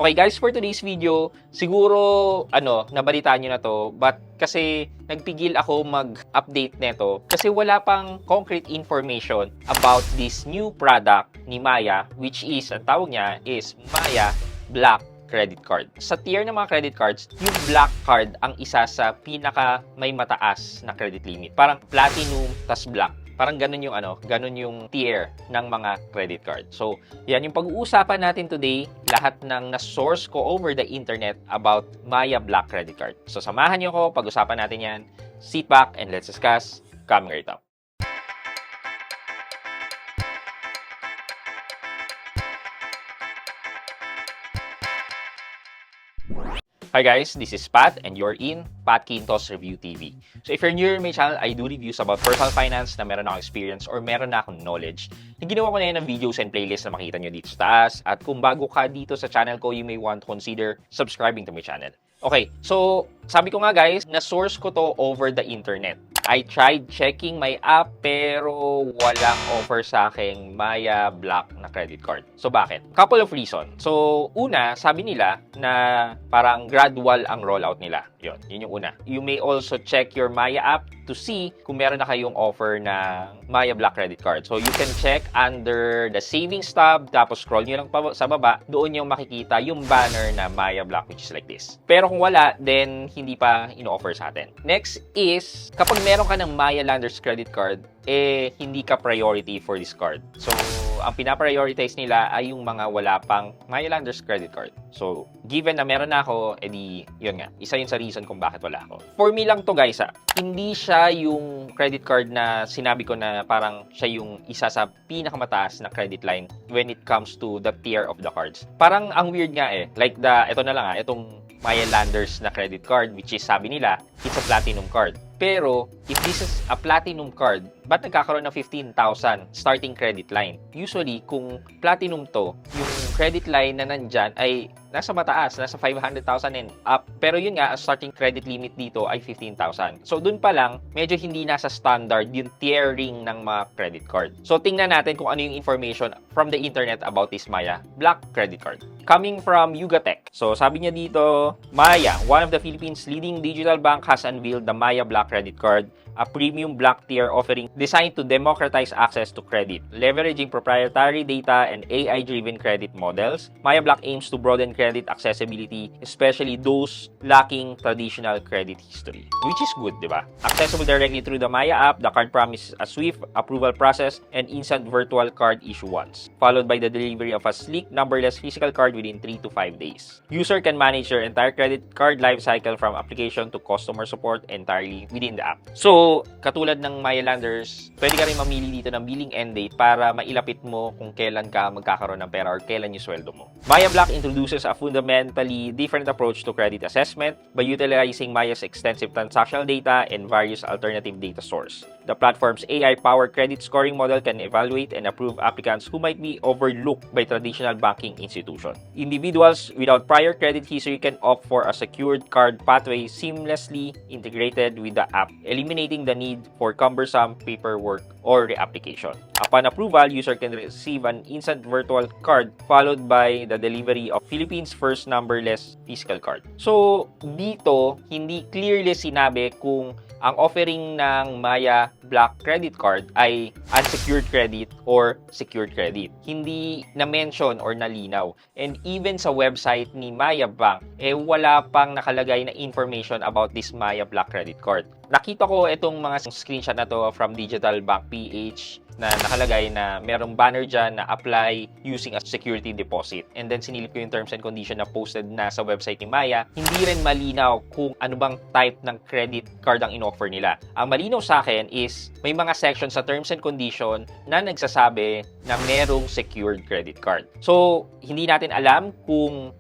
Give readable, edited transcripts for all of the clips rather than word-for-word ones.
Okay guys, for today's video, siguro nabalitaan nyo na to, but kasi nagpigil ako mag-update nito kasi wala pang concrete information about this new product ni Maya, which is, ang tawag niya is Maya Black credit card. Sa tier ng mga credit cards, yung black card ang isa sa pinaka may mataas na credit limit. Parang platinum tas black. Parang ganun yung tier ng mga credit card. So, yan yung pag-uusapan natin today, lahat ng na-source ko over the internet about Maya Black credit card. So, samahan niyo ko, pag-usapan natin yan. Sit back and let's discuss coming right up. Hi guys, this is Pat and you're in Pat Quintos Review TV. So if you're new to my channel, I do reviews about personal finance na meron akong experience or meron na akong knowledge. Ginawa ko na yan ng videos and playlists na makita nyo dito sa taas. At kung bago ka dito sa channel ko, you may want to consider subscribing to my channel. Okay, so sabi ko nga guys, na-source ko to over the internet. I tried checking my app pero walang offer sa akin Maya Black na credit card. So bakit? Couple of reasons. So una, sabi nila na parang gradual ang rollout nila. Yun yung una. You may also check your Maya app to see kung meron na kayong offer ng Maya Black credit card. So you can check under the savings tab, tapos scroll nyo lang sa baba, doon yung makikita yung banner na Maya Black, which is like this. Pero kung wala, then hindi pa ino-offer sa atin. Next is, kapag meron ka ng Maya Landers credit card, hindi ka priority for this card. So, ang pinaprioritize nila ay yung mga wala pang Maya Landers credit card. So, given na meron na ako, yun nga, isa yun sa reason kung bakit wala ako. For me lang to guys, hindi siya yung credit card na sinabi ko na parang siya yung isa sa pinakamataas na credit line when it comes to the tier of the cards. Parang ang weird nga like ito na lang itong Maya Landers na credit card, which is sabi nila, it's a platinum card. Pero, if this is a platinum card, ba't nagkakaroon ng 15,000 starting credit line? Usually, kung platinum to, yung credit line na nandyan ay nasa mataas, nasa 500,000 and up. Pero yun nga, ang starting credit limit dito ay 15,000. So, dun pa lang, medyo hindi nasa standard yung tiering ng mga credit card. So, tingnan natin kung ano yung information from the internet about this Maya Black credit card. Coming from Yugatech. So, sabi niya dito, Maya, one of the Philippines' leading digital bank, has unveiled the Maya Black credit card, a premium black tier offering designed to democratize access to credit. Leveraging proprietary data and AI-driven credit models, Maya Black aims to broaden credit accessibility, especially those lacking traditional credit history. Which is good, di ba? Accessible directly through the Maya app, the card promises a swift approval process and instant virtual card issuance, followed by the delivery of a sleek, numberless physical card within 3 to 5 days. User can manage their entire credit card lifecycle from application to customer support entirely within the app. So, katulad ng Maya Landers, pwede ka rin mamili dito ng billing end date para mailapit mo kung kailan ka magkakaroon ng pera or kailan yung sweldo mo. Maya Black introduces a fundamentally different approach to credit assessment by utilizing Maya's extensive transactional data and various alternative data sources. The platform's AI-powered credit scoring model can evaluate and approve applicants who might be overlooked by traditional banking institutions. Individuals without prior credit history can opt for a secured card pathway seamlessly integrated with the app, eliminating the need for cumbersome paperwork or reapplication. Upon approval, user can receive an instant virtual card followed by the delivery of Philippines' first numberless physical card. So, dito, hindi clearly sinabi kung ang offering ng Maya Black credit card ay unsecured credit or secured credit. Hindi na-mention or nalinaw. And even sa website ni Maya Bank, wala pang nakalagay na information about this Maya Black credit card. Nakita ko itong mga screenshot na to from Digital Bank PH na nakalagay na merong banner dyan na apply using a security deposit. And then sinilip ko yung terms and condition na posted na sa website ni Maya. Hindi rin malinaw kung ano bang type ng credit card ang in-offer nila. Ang malinaw sa akin is may mga sections sa terms and condition na nagsasabi na merong secured credit card. So, hindi natin alam kung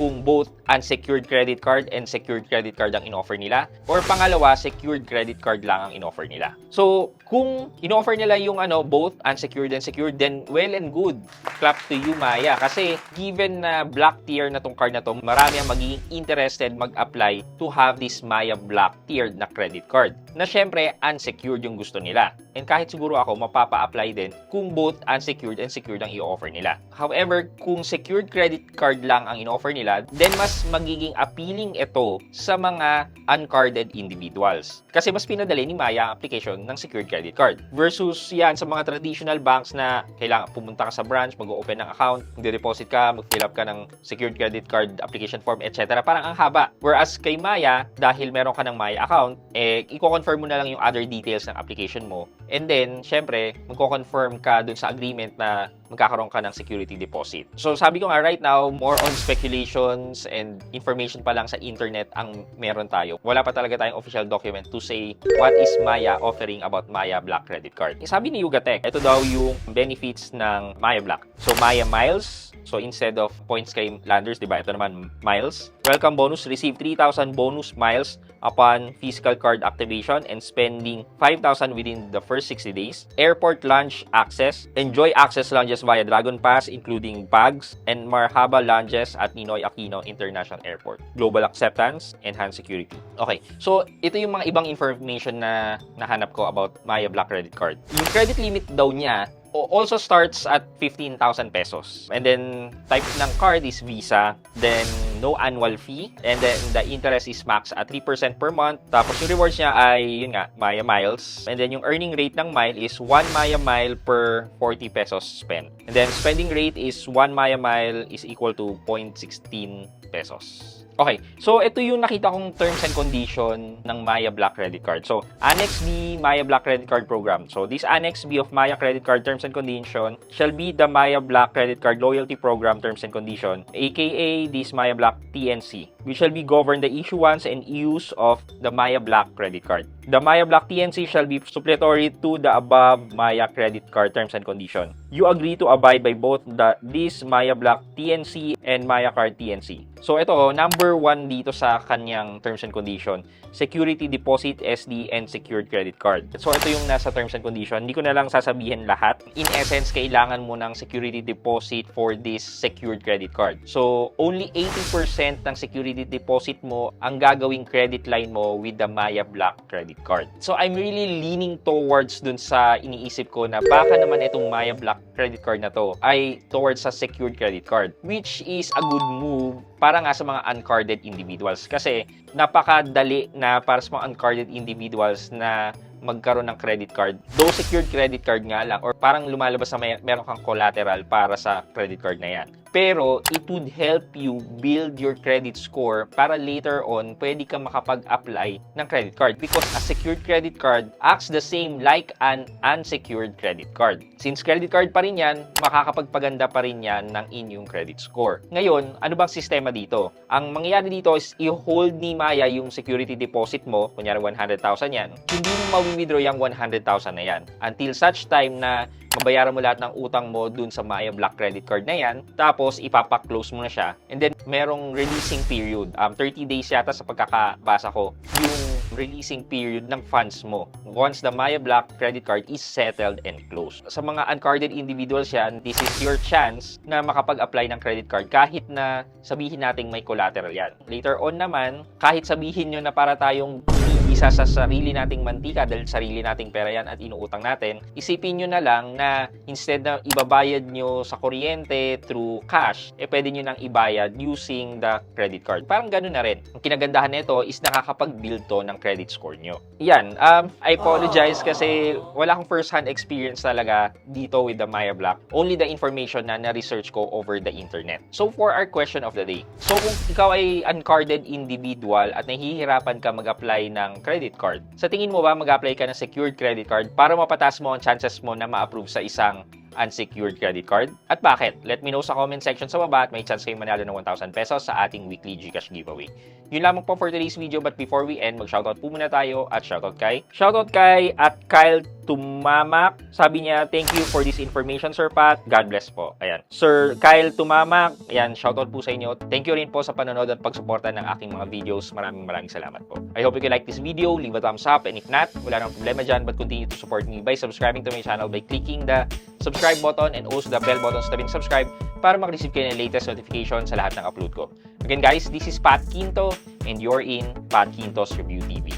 kung both unsecured credit card and secured credit card ang in-offer nila, or pangalawa, secured credit card lang ang in-offer nila. So, kung in-offer nila yung both unsecured and secured, then well and good. Clap to you, Maya. Kasi given na black tier na tong card na to, marami ang magiging interested mag-apply to have this Maya Black tiered na credit card. Na syempre, unsecured yung gusto nila. and kahit siguro ako, mapapa-apply din kung both unsecured and secured ang i-offer nila. However, kung secured credit card lang ang in-offer nila, then mas magiging appealing ito sa mga uncarded individuals. Kasi mas pinadali ni Maya ang application ng secured credit card. Versus yan sa mga traditional banks na kailangan pumunta ka sa branch, mag-open ng account, mag-deposit ka, mag-fill up ka ng secured credit card application form, etc. Parang ang haba. Whereas kay Maya, dahil meron ka ng Maya account, i-confirm mo na lang yung other details ng application mo. And then, syempre, magko-confirm ka dun sa agreement na magkakaroon ka ng security deposit. So, sabi ko nga, right now, more on speculations and information pa lang sa internet ang meron tayo. Wala pa talaga tayong official document to say what is Maya offering about Maya Black Credit Card. Sabi ni Yugatech, ito daw yung benefits ng Maya Black. So, Maya Miles. So, instead of points kay Landers, diba? Ito naman, miles. Welcome bonus. Receive 3,000 bonus miles upon physical card activation and spending 5,000 within the first 60 days. Airport lounge access. Enjoy access lounges via Dragon Pass, including bags and Marhaba lounges at Ninoy Aquino International Airport. Global acceptance, enhanced security. Okay, so ito yung mga ibang information na nahanap ko about Maya Black Credit Card. Yung credit limit daw niya also starts at 15,000 pesos. And then, type ng card is Visa. Then, no annual fee. And then, the interest is max at 3% per month. Tapos, yung rewards niya ay, yun nga, Maya Miles. And then, yung earning rate ng mile is 1 Maya Mile per 40 pesos spent. And then, spending rate is 1 Maya Mile is equal to 0.16 pesos. Okay, so ito yung nakita kong terms and condition ng Maya Black Credit Card. So, Annex B, Maya Black Credit Card Program. So, this Annex B of Maya Credit Card Terms and Condition shall be the Maya Black Credit Card Loyalty Program Terms and Condition, aka this Maya Black TNC, which shall be govern the issuance and use of the Maya Black Credit Card. The Maya Black TNC shall be supplementary to the above Maya Credit Card Terms and Condition. You agree to abide by both this Maya Black TNC and Maya Card TNC. So ito, number 1 dito sa kanyang terms and condition, security deposit, SD, and secured credit card. So ito yung nasa terms and condition. Hindi ko na lang sasabihin lahat. In essence, kailangan mo ng security deposit for this secured credit card. So only 80% ng security deposit mo ang gagawing credit line mo with the Maya Black credit card. So I'm really leaning towards dun sa iniisip ko na baka naman itong Maya Black credit card na to ay towards sa secured credit card, which is a good move para nga sa mga uncarded individuals. Kasi napakadali na para sa mga uncarded individuals na magkaroon ng credit card. Though secured credit card nga lang, or parang lumalabas na meron kang collateral para sa credit card na yan. Pero it would help you build your credit score para later on pwede kang makapag-apply ng credit card, because a secured credit card acts the same like an unsecured credit card. Since credit card pa rin yan, makakapagpaganda pa rin yan ng inyong credit score. Ngayon, ano bang sistema dito? Ang mangyayari dito is i-hold ni Maya yung security deposit mo, kunyari 100,000 yan. Hindi mo mawi-withdraw yung 100,000 na yan until such time na mabayaran mo lahat ng utang mo dun sa Maya Black credit card na yan, tapos ipapa-close mo na siya, and then merong releasing period, 30 days yata sa pagkakabasa ko, yung releasing period ng funds mo once the Maya Black credit card is settled and closed. Sa mga uncarded individuals yan, this is your chance na makapag-apply ng credit card kahit na sabihin nating may collateral yan. Later on naman, kahit sabihin nyo na para tayong isa sa sarili nating mantika dahil sarili nating pera yan at inuutang natin, isipin nyo na lang na instead na ibabayad nyo sa kuryente through cash, pwede nyo nang ibayad using the credit card. Parang ganun na rin. Ang kinagandahan nito is nakakapag-build to ng credit score nyo. Yan. I apologize kasi wala akong first-hand experience talaga dito with the Maya Black. Only the information na na-research ko over the internet. So, for our question of the day. So, kung ikaw ay uncarded individual at nahihirapan ka mag-apply ng credit card, sa tingin mo ba mag-apply ka ng secured credit card para mapataas mo ang chances mo na ma-approve sa isang unsecured credit card? At bakit? Let me know sa comment section sa baba at may chance kayo manalo ng 1,000 pesos sa ating weekly GCash giveaway. Yun lamang po for today's video, but before we end, mag-shoutout po muna tayo at shoutout kay at Kyle Tumamak. Sabi niya, thank you for this information, Sir Pat. God bless po. Ayan. Sir Kyle Tumamak, ayan, shoutout po sa inyo. Thank you rin po sa panonood at pagsuporta ng aking mga videos. Maraming salamat po. I hope you can like this video, leave a thumbs up, and if not, wala nang problema dyan, but continue to support me by subscribing to my channel by clicking the subscribe button and also the bell button sa tabing subscribe para mag-receive kayo ng latest notification sa lahat ng upload ko. Again guys, this is Pat Quinto and you're in Pat Quinto's Review TV.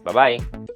Bye-bye!